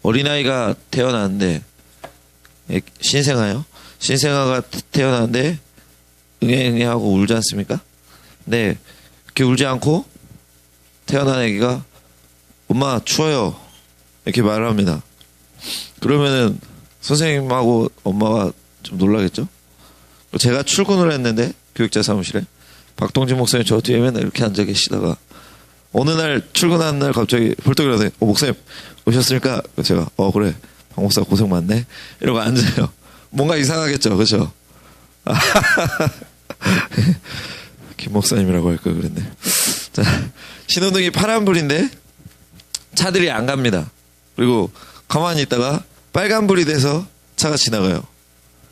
어린아이가 태어났는데, 신생아요? 신생아가 태어났는데, 응애 하고 울지 않습니까? 네, 그렇게 울지 않고 태어난 애기가 엄마 추워요 이렇게 말을 합니다. 그러면은 선생님하고 엄마가 좀 놀라겠죠? 제가 출근을 했는데 교육자 사무실에 박동진 목사님 저 뒤에 맨날 이렇게 앉아 계시다가 어느 날 출근하는 날 갑자기 벌떡 일어나서 목사님 오셨습니까? 제가 그래 박 목사 고생 많네 이러고 앉아요. 뭔가 이상하겠죠, 그렇죠? 김 목사님이라고 할 걸 그랬네. 자, 신호등이 파란불인데 차들이 안 갑니다. 그리고 가만히 있다가 빨간불이 돼서 차가 지나가요.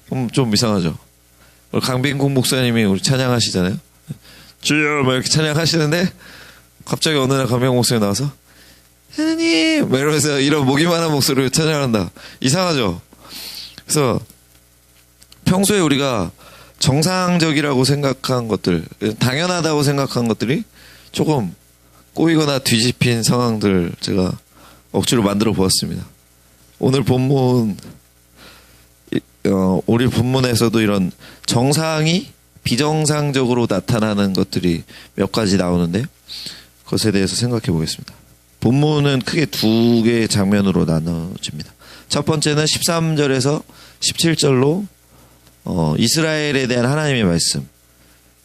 그럼 좀 이상하죠. 강빈국 목사님이 우리 찬양하시잖아요. 주여 막 이렇게 찬양하시는데 갑자기 어느 날 강빈국 목사님이 나와서 하나님 막 이러면서 이런 목이만한 목소리로 찬양한다. 이상하죠. 그래서 평소에 우리가 정상적이라고 생각한 것들, 당연하다고 생각한 것들이 조금 꼬이거나 뒤집힌 상황들 제가 억지로 만들어 보았습니다. 오늘 본문, 우리 본문에서도 이런 정상이 비정상적으로 나타나는 것들이 몇 가지 나오는데 그것에 대해서 생각해 보겠습니다. 본문은 크게 두 개의 장면으로 나눠집니다. 첫 번째는 13절에서 17절로 이스라엘에 대한 하나님의 말씀.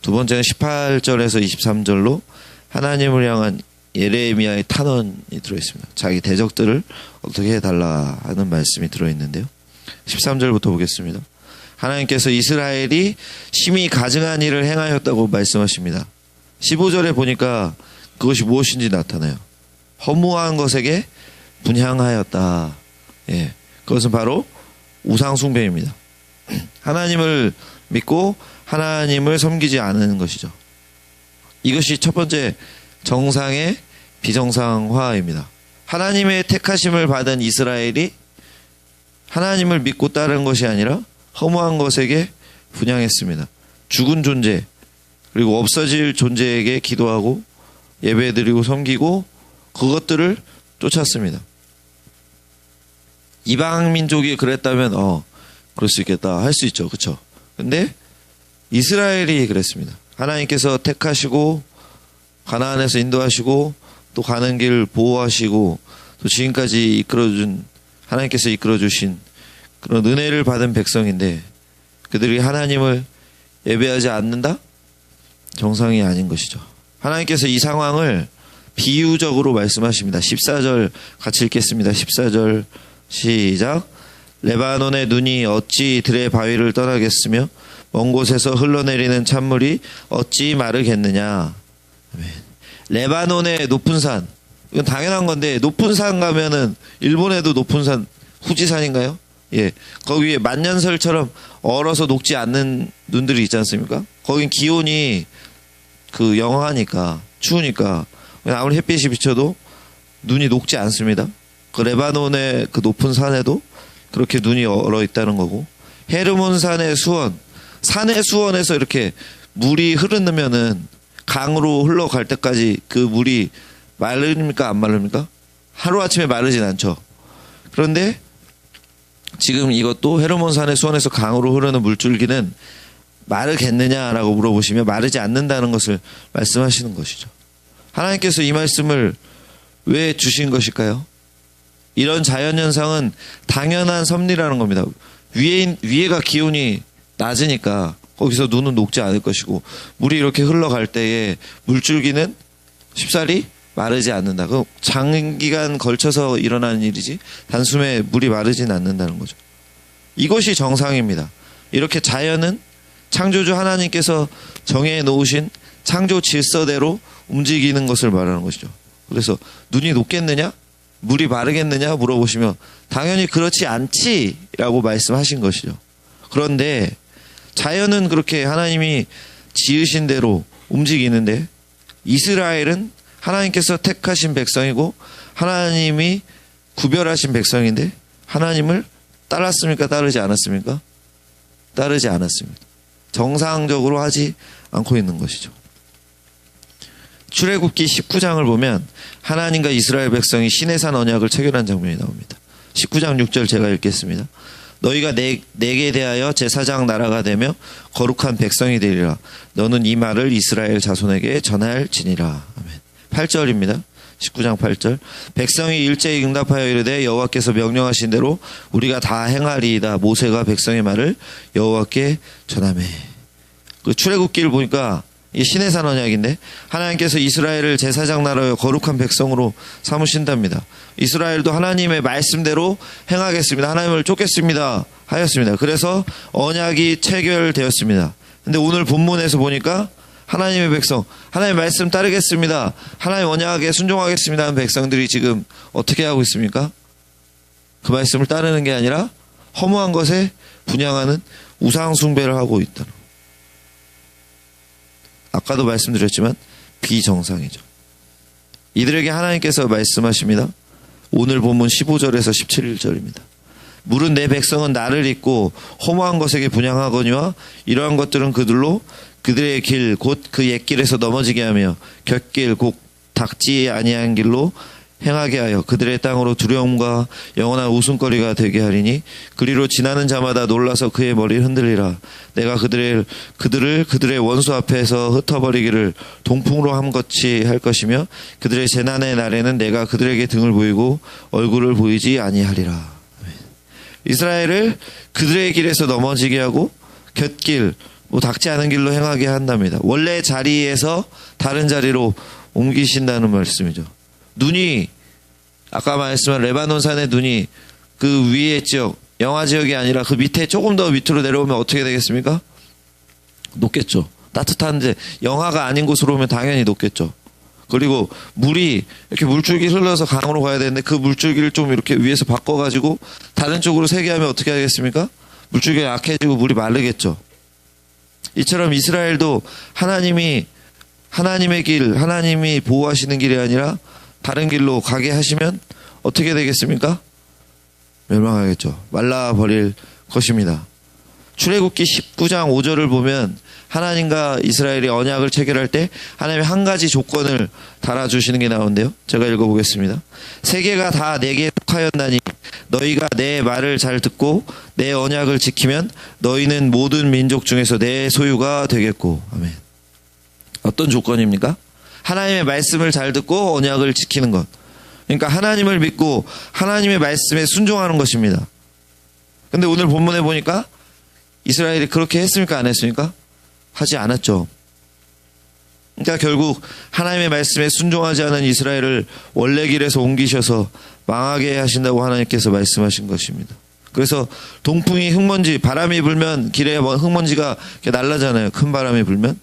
두 번째는 18절에서 23절로 하나님을 향한 예레미야의 탄원이 들어있습니다. 자기 대적들을 어떻게 해달라 하는 말씀이 들어있는데요. 13절부터 보겠습니다. 하나님께서 이스라엘이 심히 가증한 일을 행하였다고 말씀하십니다. 15절에 보니까 그것이 무엇인지 나타나요. 허무한 것에게 분향하였다. 예, 그것은 바로 우상숭배입니다. 하나님을 믿고 하나님을 섬기지 않는 것이죠. 이것이 첫 번째 정상의 비정상화입니다. 하나님의 택하심을 받은 이스라엘이 하나님을 믿고 따른 것이 아니라 허무한 것에게 분향했습니다. 죽은 존재 그리고 없어질 존재에게 기도하고 예배드리고 섬기고 그것들을 쫓았습니다. 이방 민족이 그랬다면 그럴 수 있겠다 할 수 있죠. 그렇죠? 근데 이스라엘이 그랬습니다. 하나님께서 택하시고 가나안에서 인도하시고 또 가는 길 보호하시고 또 지금까지 하나님께서 이끌어주신 그런 은혜를 받은 백성인데 그들이 하나님을 예배하지 않는다? 정상이 아닌 것이죠. 하나님께서 이 상황을 비유적으로 말씀하십니다. 14절 같이 읽겠습니다. 14절 시작. 레바논의 눈이 어찌 들의 바위를 떠나겠으며 먼 곳에서 흘러내리는 찬물이 어찌 마르겠느냐. 레바논의 높은 산, 이건 당연한 건데 높은 산 가면은 일본에도 높은 산 후지산인가요? 예, 거기 위에 만년설처럼 얼어서 녹지 않는 눈들이 있지 않습니까? 거긴 기온이 영하니까 추우니까 아무리 햇빛이 비쳐도 눈이 녹지 않습니다. 그 레바논의 그 높은 산에도 그렇게 눈이 얼어 있다는 거고, 헤르몬산의 수원, 산의 수원에서 이렇게 물이 흐르면은 강으로 흘러갈 때까지 그 물이 마릅니까? 안 마릅니까? 하루아침에 마르진 않죠. 그런데 지금 이것도 헤르몬산의 수원에서 강으로 흐르는 물줄기는 마르겠느냐라고 물어보시면 마르지 않는다는 것을 말씀하시는 것이죠. 하나님께서 이 말씀을 왜 주신 것일까요? 이런 자연현상은 당연한 섭리라는 겁니다. 위에가 기온이 낮으니까 거기서 눈은 녹지 않을 것이고 물이 이렇게 흘러갈 때에 물줄기는 쉽사리 마르지 않는다. 그 장기간 걸쳐서 일어나는 일이지 단숨에 물이 마르진 않는다는 거죠. 이것이 정상입니다. 이렇게 자연은 창조주 하나님께서 정해 놓으신 창조 질서대로 움직이는 것을 말하는 것이죠. 그래서 눈이 녹겠느냐? 물이 마르겠느냐? 물어보시면 당연히 그렇지 않지라고 말씀하신 것이죠. 그런데 자연은 그렇게 하나님이 지으신 대로 움직이는데 이스라엘은 하나님께서 택하신 백성이고 하나님이 구별하신 백성인데 하나님을 따랐습니까? 따르지 않았습니까? 따르지 않았습니다. 정상적으로 하지 않고 있는 것이죠. 출애굽기 19장을 보면 하나님과 이스라엘 백성이 시내산 언약을 체결한 장면이 나옵니다. 19장 6절 제가 읽겠습니다. 너희가 내게 대하여 제사장 나라가 되며 거룩한 백성이 되리라. 너는 이 말을 이스라엘 자손에게 전할지니라. 아멘. 8절입니다. 19장 8절. 백성이 일제히 응답하여 이르되 여호와께서 명령하신 대로 우리가 다 행하리이다. 모세가 백성의 말을 여호와께 전하매. 그 출애굽기를 보니까 이 시내산 언약인데 하나님께서 이스라엘을 제사장 나라여 거룩한 백성으로 삼으신답니다. 이스라엘도 하나님의 말씀대로 행하겠습니다. 하나님을 쫓겠습니다 하였습니다. 그래서 언약이 체결되었습니다. 근데 오늘 본문에서 보니까 하나님의 백성, 하나님의 말씀 따르겠습니다, 하나님 언약에 순종하겠습니다 하는 백성들이 지금 어떻게 하고 있습니까? 그 말씀을 따르는 게 아니라 허무한 것에 분향하는 우상 숭배를 하고 있다. 아까도 말씀드렸지만 비정상이죠. 이들에게 하나님께서 말씀하십니다. 오늘 본문 15절에서 17절입니다. 물은 내 백성은 나를 잊고 허무한 것에게 분향하거니와 이러한 것들은 그들의 길 곧 그 옛길에서 넘어지게 하며 곁길 곧 닥지 아니한 길로 행하게 하여 그들의 땅으로 두려움과 영원한 웃음거리가 되게 하리니 그리로 지나는 자마다 놀라서 그의 머리를 흔들리라. 내가 그들의 원수 앞에서 흩어버리기를 동풍으로 함같이 할 것이며 그들의 재난의 날에는 내가 그들에게 등을 보이고 얼굴을 보이지 아니하리라. 이스라엘을 그들의 길에서 넘어지게 하고 곁길 닥지 않은 길로 행하게 한답니다. 원래 자리에서 다른 자리로 옮기신다는 말씀이죠. 눈이 아까 말씀한 레바논 산의 눈이 그 위에 지역, 영하 지역이 아니라 그 밑에 조금 더 밑으로 내려오면 어떻게 되겠습니까? 높겠죠. 따뜻한데 영하가 아닌 곳으로 오면 당연히 높겠죠. 그리고 물이 이렇게 물줄기 흘러서 강으로 가야 되는데 그 물줄기를 좀 이렇게 위에서 바꿔가지고 다른 쪽으로 새게 하면 어떻게 하겠습니까? 물줄기가 약해지고 물이 마르겠죠. 이처럼 이스라엘도 하나님의 길, 하나님이 보호하시는 길이 아니라 다른 길로 가게 하시면 어떻게 되겠습니까? 멸망하겠죠. 말라버릴 것입니다. 출애굽기 19장 5절을 보면 하나님과 이스라엘이 언약을 체결할 때 하나님이 한 가지 조건을 달아주시는 게 나오는데요. 제가 읽어보겠습니다. 세계가 다 내게 속하였나니 너희가 내 말을 잘 듣고 내 언약을 지키면 너희는 모든 민족 중에서 내 소유가 되겠고. 아멘. 어떤 조건입니까? 하나님의 말씀을 잘 듣고 언약을 지키는 것. 그러니까 하나님을 믿고 하나님의 말씀에 순종하는 것입니다. 근데 오늘 본문에 보니까 이스라엘이 그렇게 했습니까? 안 했습니까? 하지 않았죠. 그러니까 결국 하나님의 말씀에 순종하지 않은 이스라엘을 원래 길에서 옮기셔서 망하게 하신다고 하나님께서 말씀하신 것입니다. 그래서 동풍이 흙먼지, 바람이 불면 길에 흙먼지가 날라잖아요. 큰 바람이 불면.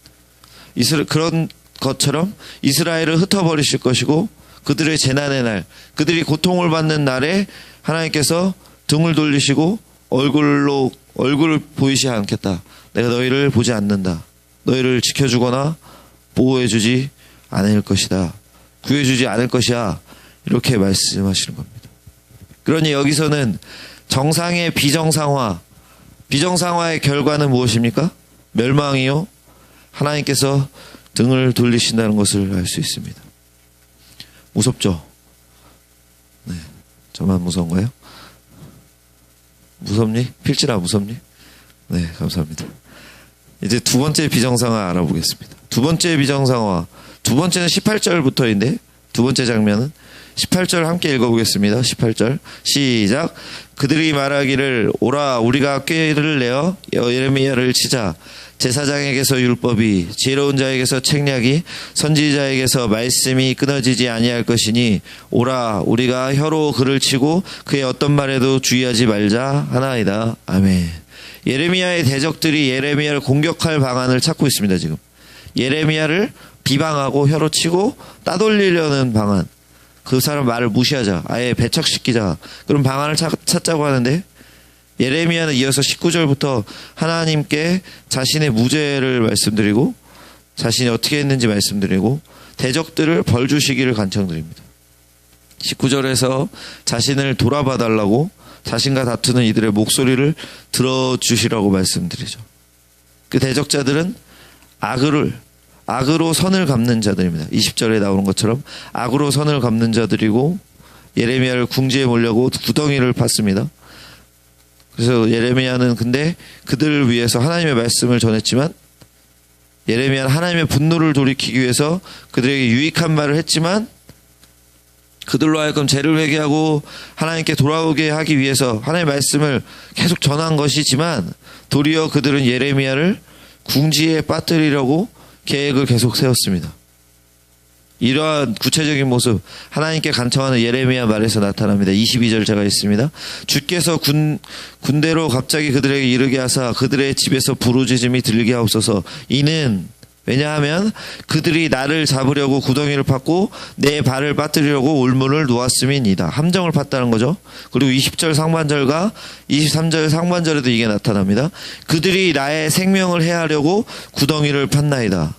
그런 것처럼 이스라엘을 흩어버리실 것이고 그들의 재난의 날, 그들이 고통을 받는 날에 하나님께서 등을 돌리시고 얼굴을 보이지 않겠다. 내가 너희를 보지 않는다. 너희를 지켜주거나 보호해주지 않을 것이다. 구해주지 않을 것이야. 이렇게 말씀하시는 겁니다. 그러니 여기서는 정상의 비정상화의 결과는 무엇입니까? 멸망이요. 하나님께서 등을 돌리신다는 것을 알 수 있습니다. 무섭죠? 네, 저만 무서운가요? 무섭니? 필진아 무섭니? 네, 감사합니다. 이제 두 번째 비정상화 알아보겠습니다. 두 번째 비정상화. 두 번째는 18절부터인데 두 번째 장면은 18절 함께 읽어보겠습니다. 18절 시작. 그들이 말하기를 오라 우리가 꾀를 내어 예레미야를 치자. 제사장에게서 율법이 지혜로운 자에게서 책략이 선지자에게서 말씀이 끊어지지 아니할 것이니 오라 우리가 혀로 그를 치고 그의 어떤 말에도 주의하지 말자 하나이다. 아멘. 예레미야의 대적들이 예레미야를 공격할 방안을 찾고 있습니다. 지금 예레미야를 비방하고 혀로 치고 따돌리려는 방안, 그 사람 말을 무시하자, 아예 배척시키자, 그런 방안을 찾자고 하는데 예레미야는 이어서 19절부터 하나님께 자신의 무죄를 말씀드리고 자신이 어떻게 했는지 말씀드리고 대적들을 벌 주시기를 간청드립니다. 19절에서 자신을 돌아봐달라고 자신과 다투는 이들의 목소리를 들어주시라고 말씀드리죠. 그 대적자들은 악으로 선을 갚는 자들입니다. 20절에 나오는 것처럼 악으로 선을 갚는 자들이고 예레미야를 궁지에 몰려고 구덩이를 팠습니다. 그래서 예레미야는 근데 그들을 위해서 하나님의 말씀을 전했지만 예레미야는 하나님의 분노를 돌이키기 위해서 그들에게 유익한 말을 했지만 그들로 하여금 죄를 회개하고 하나님께 돌아오게 하기 위해서 하나님의 말씀을 계속 전한 것이지만 도리어 그들은 예레미야를 궁지에 빠뜨리려고 계획을 계속 세웠습니다. 이러한 구체적인 모습 하나님께 간청하는 예레미야 말에서 나타납니다. 22절 제가 있습니다. 주께서 군대로 갑자기 그들에게 이르게 하사 그들의 집에서 부르짖음이 들리게 하옵소서. 이는 왜냐하면 그들이 나를 잡으려고 구덩이를 팠고 내 발을 빠뜨리려고 올문을 놓았음이니이다. 함정을 팠다는 거죠. 그리고 20절 상반절과 23절 상반절에도 이게 나타납니다. 그들이 나의 생명을 해하려고 구덩이를 팠나이다.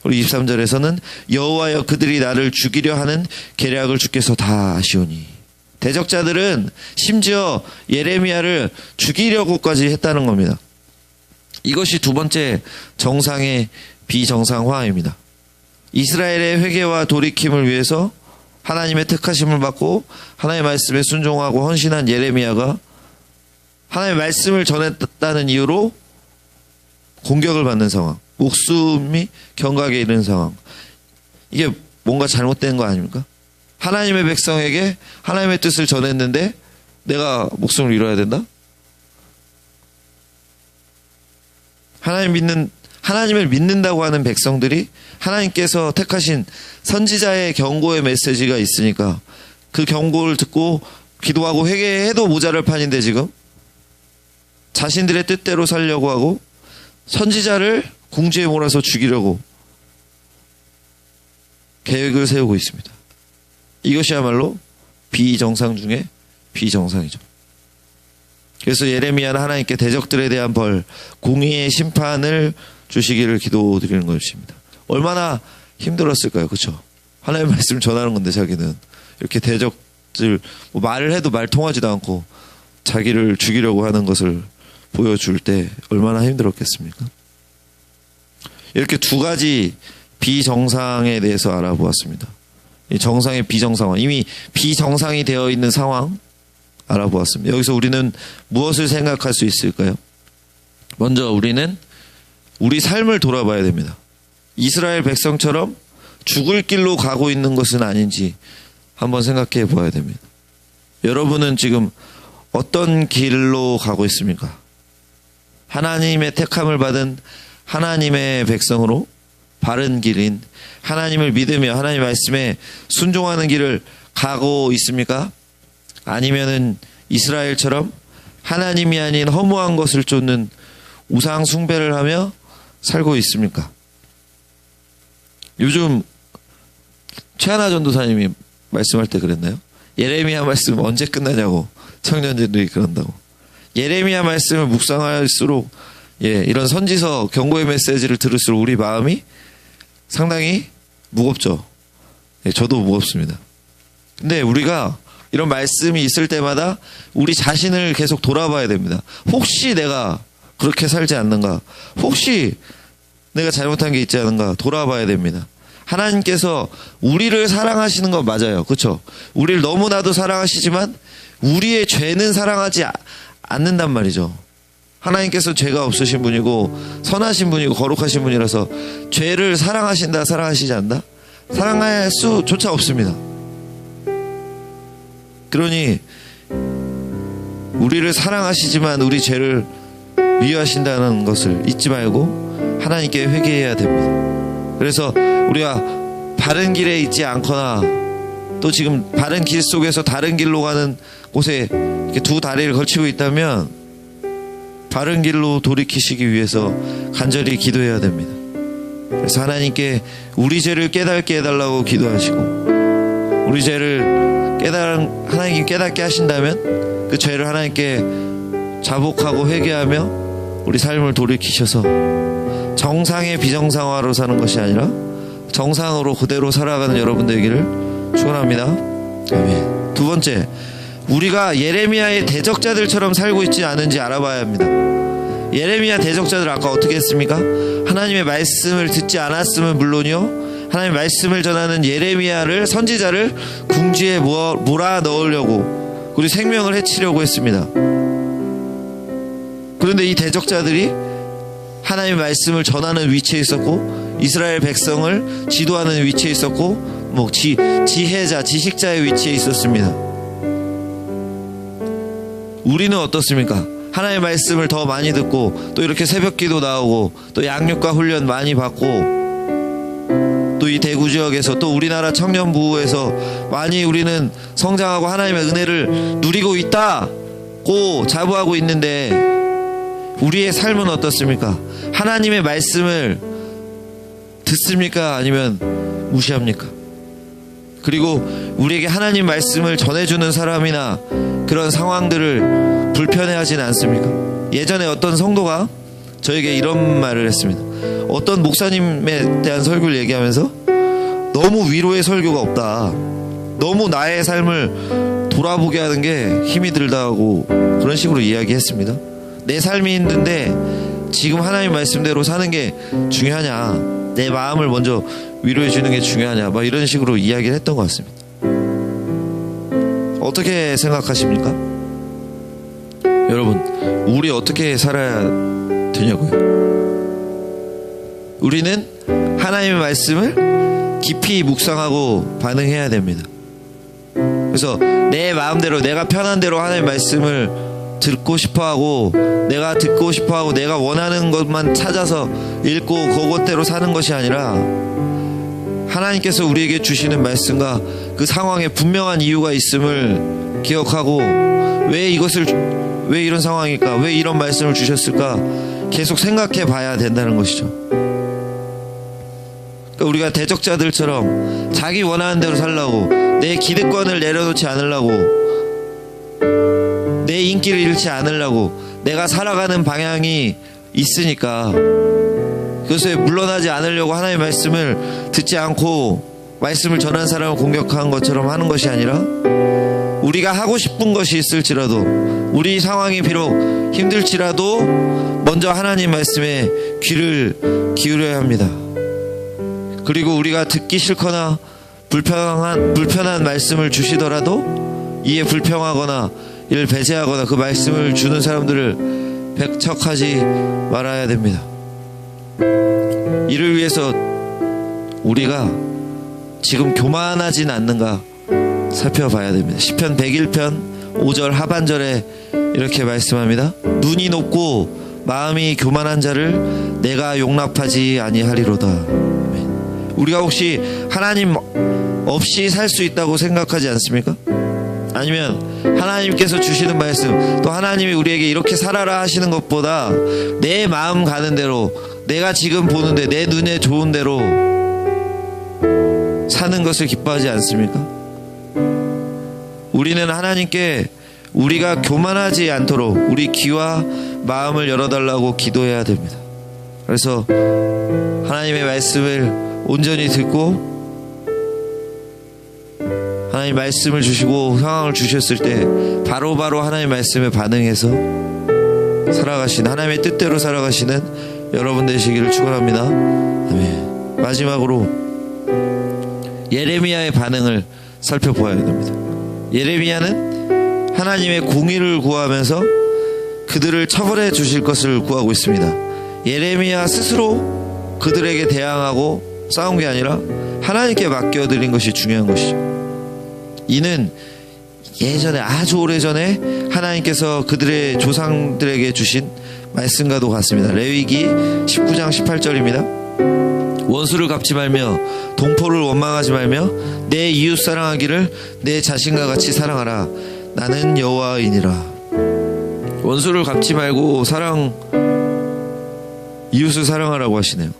그리고 23절에서는 여호와여 그들이 나를 죽이려 하는 계략을 주께서 다 아시오니. 대적자들은 심지어 예레미야를 죽이려고까지 했다는 겁니다. 이것이 두 번째 정상의 비정상화입니다. 이스라엘의 회개와 돌이킴을 위해서 하나님의 택하심을 받고 하나님의 말씀에 순종하고 헌신한 예레미야가 하나님의 말씀을 전했다는 이유로 공격을 받는 상황, 목숨이 경각에 이르는 상황. 이게 뭔가 잘못된 거 아닙니까? 하나님의 백성에게 하나님의 뜻을 전했는데 내가 목숨을 잃어야 된다? 하나님을 믿는다고 하는 백성들이 하나님께서 택하신 선지자의 경고의 메시지가 있으니까 그 경고를 듣고 기도하고 회개해도 모자랄 판인데 지금 자신들의 뜻대로 살려고 하고 선지자를 궁지에 몰아서 죽이려고 계획을 세우고 있습니다. 이것이야말로 비정상 중에 비정상이죠. 그래서 예레미야는 하나님께 대적들에 대한 벌, 공의의 심판을 주시기를 기도드리는 것입니다. 얼마나 힘들었을까요? 그렇죠? 하나님의 말씀 전하는 건데 자기는 이렇게 대적들 말을 해도 말 통하지도 않고 자기를 죽이려고 하는 것을 보여줄 때 얼마나 힘들었겠습니까? 이렇게 두 가지 비정상에 대해서 알아보았습니다. 이 정상의 비정상화, 이미 비정상이 되어 있는 상황 알아보았습니다. 여기서 우리는 무엇을 생각할 수 있을까요? 먼저 우리는 우리 삶을 돌아봐야 됩니다. 이스라엘 백성처럼 죽을 길로 가고 있는 것은 아닌지 한번 생각해 보아야 됩니다. 여러분은 지금 어떤 길로 가고 있습니까? 하나님의 택함을 받은 하나님의 백성으로 바른 길인 하나님을 믿으며 하나님 말씀에 순종하는 길을 가고 있습니까? 아니면은 이스라엘처럼 하나님이 아닌 허무한 것을 쫓는 우상 숭배를 하며 살고 있습니까? 요즘 최하나 전도사님이 말씀할 때 그랬나요? 예레미야 말씀 언제 끝나냐고 청년들이 그런다고. 예레미야 말씀을 묵상할수록 이런 선지서 경고의 메시지를 들을수록 우리 마음이 상당히 무겁죠. 저도 무겁습니다. 근데 우리가 이런 말씀이 있을 때마다 우리 자신을 계속 돌아봐야 됩니다. 혹시 내가 그렇게 살지 않는가? 혹시 내가 잘못한 게 있지 않은가? 돌아봐야 됩니다. 하나님께서 우리를 사랑하시는 건 맞아요. 그렇죠? 우리를 너무나도 사랑하시지만 우리의 죄는 사랑하지 않는단 말이죠. 하나님께서 죄가 없으신 분이고 선하신 분이고 거룩하신 분이라서 죄를 사랑하신다, 사랑하시지 않나? 사랑할 수조차 없습니다. 그러니 우리를 사랑하시지만 우리 죄를 미워하신다는 것을 잊지 말고 하나님께 회개해야 됩니다. 그래서 우리가 바른 길에 있지 않거나 또 지금 바른 길 속에서 다른 길로 가는 곳에 이렇게 두 다리를 걸치고 있다면 바른 길로 돌이키시기 위해서 간절히 기도해야 됩니다. 그래서 하나님께 우리 죄를 깨닫게 해달라고 기도하시고 우리 죄를 하나님께 깨닫게 하신다면 그 죄를 하나님께 자복하고 회개하며 우리 삶을 돌이키셔서 정상의 비정상화로 사는 것이 아니라 정상으로 그대로 살아가는 여러분 되기를 축원합니다. 아멘. 두 번째, 우리가 예레미야의 대적자들처럼 살고 있지 않은지 알아봐야 합니다. 예레미야 대적자들 아까 어떻게 했습니까? 하나님의 말씀을 듣지 않았으면 물론이요, 하나님 말씀을 전하는 예레미야를, 선지자를 궁지에 몰아 넣으려고, 그리고 생명을 해치려고 했습니다. 그런데 이 대적자들이 하나님의 말씀을 전하는 위치에 있었고, 이스라엘 백성을 지도하는 위치에 있었고, 지혜자, 지식자의 위치에 있었습니다. 우리는 어떻습니까? 하나님의 말씀을 더 많이 듣고, 또 이렇게 새벽기도 나오고, 또 양육과 훈련 많이 받고, 또 이 대구 지역에서, 또 우리나라 청년부에서 많이 우리는 성장하고 하나님의 은혜를 누리고 있다고 자부하고 있는데, 우리의 삶은 어떻습니까? 하나님의 말씀을 듣습니까? 아니면 무시합니까? 그리고 우리에게 하나님 말씀을 전해주는 사람이나 그런 상황들을 불편해하지는 않습니까? 예전에 어떤 성도가 저에게 이런 말을 했습니다. 어떤 목사님에 대한 설교를 얘기하면서 너무 위로의 설교가 없다, 너무 나의 삶을 돌아보게 하는 게 힘이 들다고 그런 식으로 이야기했습니다. 내 삶이 힘든데 지금 하나님 말씀대로 사는 게 중요하냐, 내 마음을 먼저 위로해 주는 게 중요하냐, 막 이런 식으로 이야기를 했던 것 같습니다. 어떻게 생각하십니까? 여러분, 우리 어떻게 살아야 되냐고요? 우리는 하나님의 말씀을 깊이 묵상하고 반응해야 됩니다. 그래서 내 마음대로, 내가 편한 대로 하나님의 말씀을 듣고 싶어하고, 내가 듣고 싶어하고, 내가 원하는 것만 찾아서 읽고 그것대로 사는 것이 아니라, 하나님께서 우리에게 주시는 말씀과 그 상황에 분명한 이유가 있음을 기억하고, 왜 이런 상황일까, 왜 이런 말씀을 주셨을까 계속 생각해 봐야 된다는 것이죠. 그러니까 우리가 대적자들처럼 자기 원하는 대로 살려고, 내 기득권을 내려놓지 않으려고, 내 인기를 잃지 않으려고, 내가 살아가는 방향이 있으니까 그것에 물러나지 않으려고 하나님의 말씀을 듣지 않고 말씀을 전하는 사람을 공격한 것처럼 하는 것이 아니라, 우리가 하고 싶은 것이 있을지라도, 우리 상황이 비록 힘들지라도 먼저 하나님 말씀에 귀를 기울여야 합니다. 그리고 우리가 듣기 싫거나 불편한 말씀을 주시더라도 이에 불평하거나 이를 배제하거나 그 말씀을 주는 사람들을 배척하지 말아야 됩니다. 이를 위해서 우리가 지금 교만하진 않는가 살펴봐야 됩니다. 시편 101편 5절 하반절에 이렇게 말씀합니다. 눈이 높고 마음이 교만한 자를 내가 용납하지 아니하리로다. 우리가 혹시 하나님 없이 살 수 있다고 생각하지 않습니까? 아니면 하나님께서 주시는 말씀, 또 하나님이 우리에게 이렇게 살아라 하시는 것보다 내 마음 가는 대로, 내가 지금 보는데 내 눈에 좋은 대로 사는 것을 기뻐하지 않습니까? 우리는 하나님께 우리가 교만하지 않도록 우리 귀와 마음을 열어달라고 기도해야 됩니다. 그래서 하나님의 말씀을 온전히 듣고, 하나님 말씀을 주시고 상황을 주셨을 때 바로바로 하나님 말씀에 반응해서 살아가시는, 하나님의 뜻대로 살아가시는 여러분 되시기를 축원합니다. 아멘. 마지막으로 예레미야의 반응을 살펴보아야 됩니다. 예레미야는 하나님의 공의를 구하면서 그들을 처벌해 주실 것을 구하고 있습니다. 예레미야 스스로 그들에게 대항하고 싸운 게 아니라 하나님께 맡겨드린 것이 중요한 것이죠. 이는 예전에, 아주 오래전에 하나님께서 그들의 조상들에게 주신 말씀과도 같습니다. 레위기 19장 18절입니다. 원수를 갚지 말며 동포를 원망하지 말며 내 이웃 사랑하기를 내 자신과 같이 사랑하라. 나는 여호와이니라. 원수를 갚지 말고 이웃을 사랑하라고 하시네요.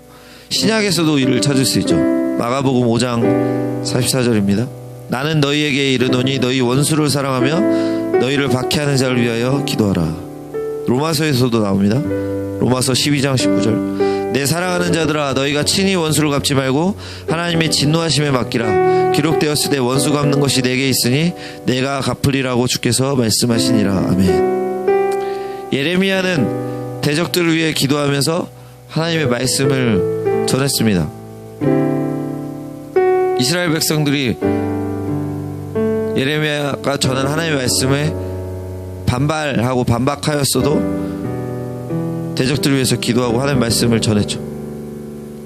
신약에서도 이를 찾을 수 있죠. 마가복음 5장 44절입니다. 나는 너희에게 이르노니 너희 원수를 사랑하며 너희를 박해하는 자를 위하여 기도하라. 로마서에서도 나옵니다. 로마서 12장 19절. 내 사랑하는 자들아, 너희가 친히 원수를 갚지 말고 하나님의 진노하심에 맡기라. 기록되었으되 원수 갚는 것이 내게 있으니 내가 갚으리라고 주께서 말씀하시니라. 아멘. 예레미야는 대적들을 위해 기도하면서 하나님의 말씀을 전했습니다. 이스라엘 백성들이 예레미야가 전한 하나님의 말씀에 반발하고 반박하였어도 대적들을 위해서 기도하고 하나님의 말씀을 전했죠.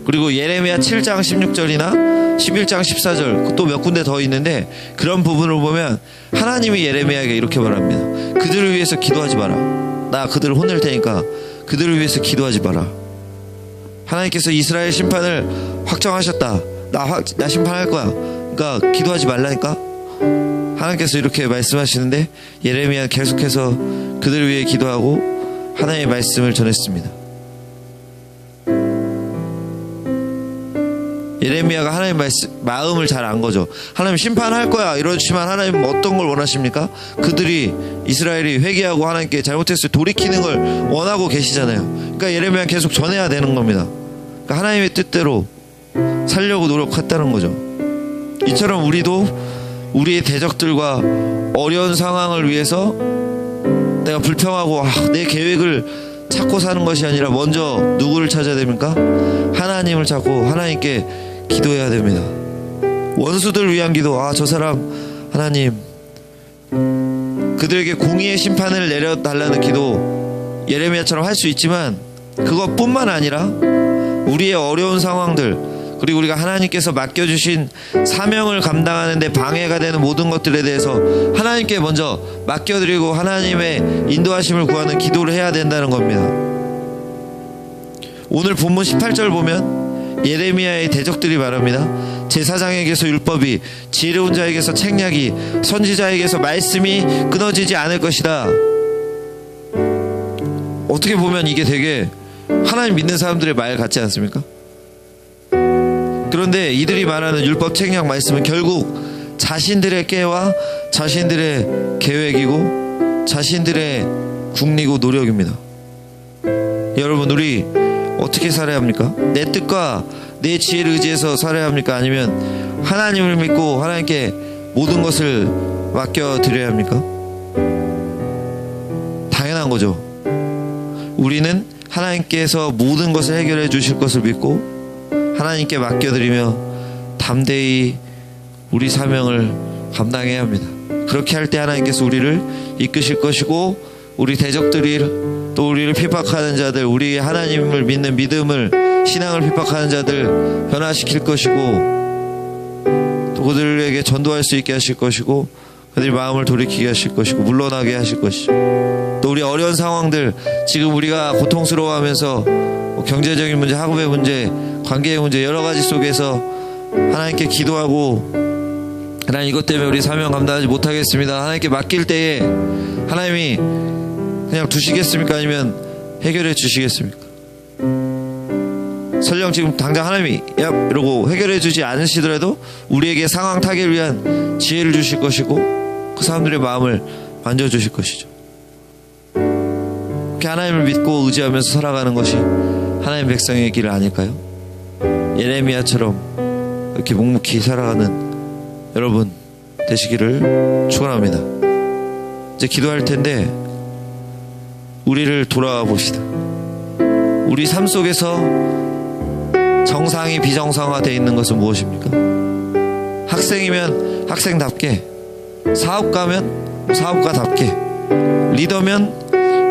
그리고 예레미야 7장 16절이나 11장 14절 또 몇 군데 더 있는데 그런 부분을 보면 하나님이 예레미야에게 이렇게 말합니다. 그들을 위해서 기도하지 마라. 나 그들을 혼낼 테니까 그들을 위해서 기도하지 마라. 하나님께서 이스라엘 심판을 확정하셨다. 나 심판할 거야. 그러니까 기도하지 말라니까. 하나님께서 이렇게 말씀하시는데 예레미야는 계속해서 그들을 위해 기도하고 하나님의 말씀을 전했습니다. 예레미야가 하나님 마음을 잘 안 거죠. 하나님 심판할 거야 이러지만 하나님은 어떤 걸 원하십니까? 그들이 이스라엘이 회개하고 하나님께 잘못했을 때 돌이키는 걸 원하고 계시잖아요. 그러니까 예레미야는 계속 전해야 되는 겁니다. 그러니까 하나님의 뜻대로 살려고 노력했다는 거죠. 이처럼 우리도 우리의 대적들과 어려운 상황을 위해서 내가 불평하고 내 계획을 찾고 사는 것이 아니라 먼저 누구를 찾아야 됩니까? 하나님을 찾고 하나님께 기도해야 됩니다. 원수들 위한 기도. 저 사람 하나님 그들에게 공의의 심판을 내려달라는 기도 예레미야처럼 할 수 있지만 그것뿐만 아니라 우리의 어려운 상황들 그리고 우리가 하나님께서 맡겨주신 사명을 감당하는 데 방해가 되는 모든 것들에 대해서 하나님께 먼저 맡겨드리고 하나님의 인도하심을 구하는 기도를 해야 된다는 겁니다. 오늘 본문 18절 보면 예레미야의 대적들이 말합니다. 제사장에게서 율법이, 지혜로운 자에게서 책략이, 선지자에게서 말씀이 끊어지지 않을 것이다. 어떻게 보면 이게 되게 하나님 믿는 사람들의 말 같지 않습니까? 그런데 이들이 말하는 율법 책략 말씀은 결국 자신들의 깨와 자신들의 계획이고 자신들의 국리고 노력입니다. 여러분 우리 어떻게 살아야 합니까? 내 뜻과 내 지혜를 의지해서 살아야 합니까? 아니면 하나님을 믿고 하나님께 모든 것을 맡겨드려야 합니까? 당연한 거죠. 우리는 하나님께서 모든 것을 해결해 주실 것을 믿고 하나님께 맡겨드리며 담대히 우리 사명을 감당해야 합니다. 그렇게 할 때 하나님께서 우리를 이끄실 것이고 우리 대적들이 또 우리를 핍박하는 자들, 우리 하나님을 믿는 믿음을 신앙을 핍박하는 자들 변화시킬 것이고 또 그들에게 전도할 수 있게 하실 것이고 그들이 마음을 돌이키게 하실 것이고 물러나게 하실 것이죠. 또 우리 어려운 상황들 지금 우리가 고통스러워하면서 경제적인 문제, 학업의 문제, 관계의 문제 여러 가지 속에서 하나님께 기도하고 하나님 이것 때문에 우리 사명 감당하지 못하겠습니다. 하나님께 맡길 때에 하나님이 그냥 두시겠습니까? 아니면 해결해 주시겠습니까? 설령 지금 당장 하나님이 이러고 해결해 주지 않으시더라도 우리에게 상황 타개를 위한 지혜를 주실 것이고 그 사람들의 마음을 만져주실 것이죠. 그렇게 하나님을 믿고 의지하면서 살아가는 것이 하나님 백성의 길 아닐까요? 예레미야처럼 이렇게 묵묵히 살아가는 여러분 되시기를 축원합니다. 이제 기도할 텐데 우리를 돌아와 봅시다. 우리 삶 속에서 정상이 비정상화되어 있는 것은 무엇입니까? 학생이면 학생답게, 사업가면 사업가답게, 리더면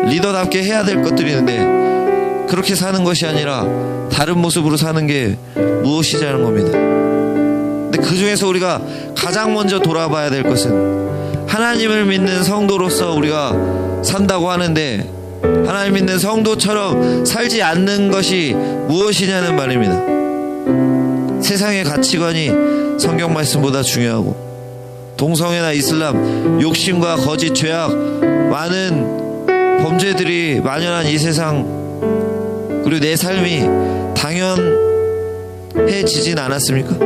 리더답게 해야 될 것들이 있는데 그렇게 사는 것이 아니라 다른 모습으로 사는 게 무엇이냐는 겁니다. 근데 그 중에서 우리가 가장 먼저 돌아봐야 될 것은 하나님을 믿는 성도로서 우리가 산다고 하는데 하나님 믿는 성도처럼 살지 않는 것이 무엇이냐는 말입니다. 세상의 가치관이 성경 말씀보다 중요하고 동성애나 이슬람, 욕심과 거짓, 죄악, 많은 범죄들이 만연한 이 세상 그리고 내 삶이 당연해지진 않았습니까?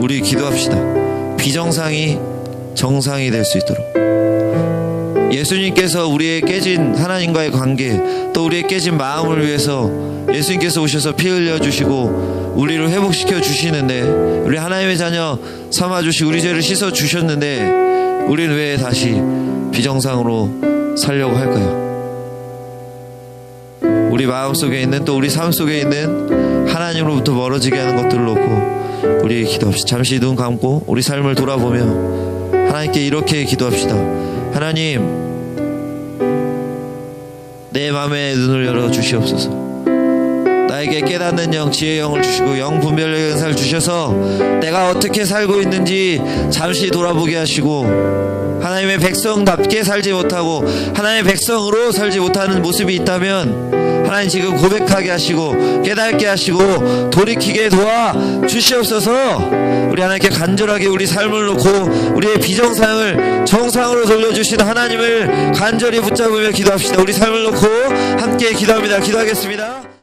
우리 기도합시다. 비정상이 정상이 될 수 있도록 예수님께서 우리의 깨진 하나님과의 관계 또 우리의 깨진 마음을 위해서 예수님께서 오셔서 피 흘려주시고 우리를 회복시켜 주시는데 우리 하나님의 자녀 삼아주시고 우리 죄를 씻어 주셨는데 우리는 왜 다시 비정상으로 살려고 할까요? 우리 마음속에 있는 또 우리 삶 속에 있는 하나님으로부터 멀어지게 하는 것들을 놓고 우리에게 기도합시다. 잠시 눈 감고 우리 삶을 돌아보며 하나님께 이렇게 기도합시다. 하나님, 내 마음의 눈을 열어 주시옵소서. 나에게 깨닫는 영, 지혜의 영을 주시고 영 분별력의 은사를 주셔서 내가 어떻게 살고 있는지 잠시 돌아보게 하시고, 하나님의 백성답게 살지 못하고 하나님의 백성으로 살지 못하는 모습이 있다면 하나님 지금 고백하게 하시고 깨닫게 하시고 돌이키게 도와 주시옵소서. 우리 하나님께 간절하게 우리 삶을 놓고 우리의 비정상을 정상으로 돌려주시는 하나님을 간절히 붙잡으며 기도합시다. 우리 삶을 놓고 함께 기도합니다. 기도하겠습니다.